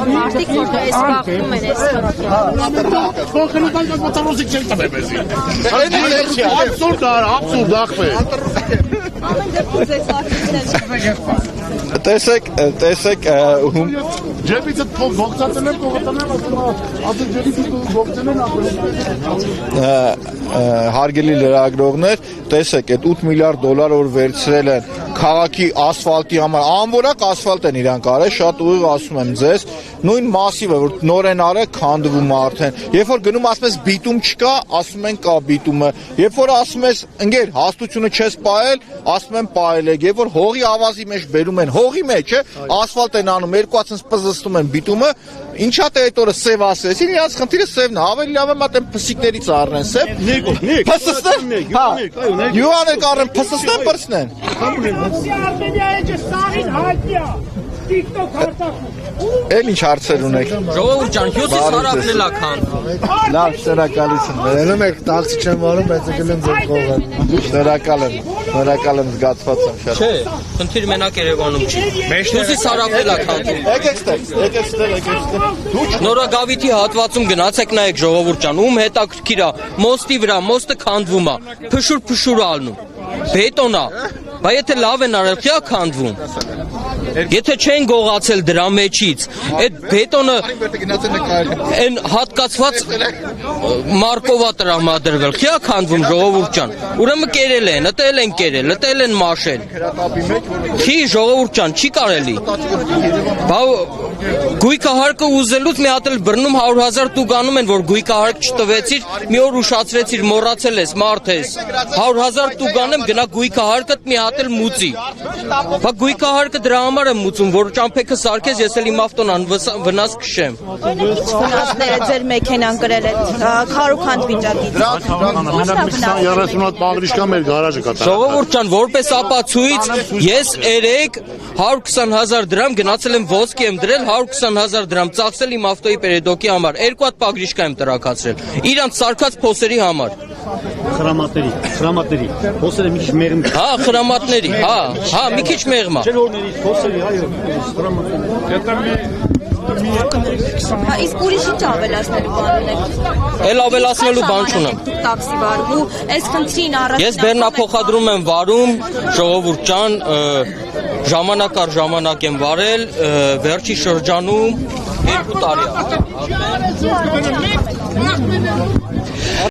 Մարդիկ որ այս բախվում են այս Տեսեք Ջեբից այդ ողջացել եմ հարգելի լրագրողներ, տեսեք, այդ 8 միլիարդ դոլար որ վերցրել են քաղաքի ասֆալտի համար, անորակ ասֆալտ են իրանք արել, շատ ուղիղ ասում եմ ձեզ, նույն մասիվը, որ նոր են արել, քանդվում է արդեն, երբ որ գնում ասում ես բիտում չկա, ասում են կա բիտումը, երբ որ ասում ես ընկեր, հաստությունը չես պահել, ասում են պահել եք, երբ որ հողի ավազի մեջ բերում են, հողի մեջ է, ասֆալտ են անում, երկու հատ պզստում են բիտումը, ինչա թե այդ օրը սև ասեցին, իրաց խնդիրը սևն է, ավելի լավ է մատեմ փսիկներից առնեն սև, փսստեն, յուաներ կառեն փսստեն պրսնեն։ Էլ ինչ հարցեր ունեք։ Ժողովուրդ ջան, հյուսիս հարավն էլ է քանդվում։ Լավ, շնորհակալություն։ Ներում եք տաքսի չեմ վարում, բայց եկել եմ ձեր կողը։ Շնորհակալ եմ զգացված եմ շատ։ Չէ, խնդիր մենակ Երևանում չի։ Հյուսիս հարավն էլ է քանդվում։ Եկեք ստեղ։ Նորագավիթի հատվածում գնացեք նայեք ժողովուրդ ջան, ում հետաքրքիր է, մոստի վրա, մոստը քանդվում է, փշուր ալնում։ Բետոն է, բայց եթե լավ են արել, քիա քանդվում։ Եթե չեն գողացել դրա մեջից, այդ բետոնը այն հատկացված մարկովա տրամադրվել, քիա քանդվում ժողովուրդ ջան։ Ուրեմն կերել են, ըտել են կերել, ըտել են մաշել։ Չի ժողովուրդ ջան, չի կարելի։ Գույքահարկը ուզելուց մի հատ էլ բռնում 100,000 տուգանում են, որ գույքահարկ չտվեցիր, մի օր ուշացրեցիր, մոռացել ես, մարդ ես։ 100,000 տուգանեմ, գնա գույքահարկդ մի հատ էլ մուծի։ Բա գույքահարկը դրա համար եմ մուծում, որ ճամփեքը սարքես, ես էլ իմ ավտոն վնաս քշեմ։ Ինչ վնասները ձեր մեքենան կրել է քարուքանդ վիճակից։ 30 հատ պագրիշկա մեր գարաժը կա։ Ժողովուրդ ջան, որպես ապացույց, ես երեք 120,000 դրամ գնացել եմ ոսկի եմ դրել, 120,000 դրամ ծախսել իմ ավտոյի պերեդոկի համար, 2 հատ պագրիշկա եմ տրակացրել, իրանց սարքած փոսերի համար։ Խրամատների, փոսերը մի քիչ մեղմ։ Հա, խրամատների, հա, մի քիչ մեղմ է։ Ջերորների փոսերի, այո, Հա, իսկ ուրիշ ինչ ավելացնելու բան ունեք։ Էլ ավելացնելու բան չունեմ։ Տաքսի վարու, այս խնդրին առաջ։ Ես բեռնափոխադրում եմ վարում, ժողովուրդ ջան, ժամանակ առ ժամանակ եմ վարել, վերջի շրջանում 2 տարի է։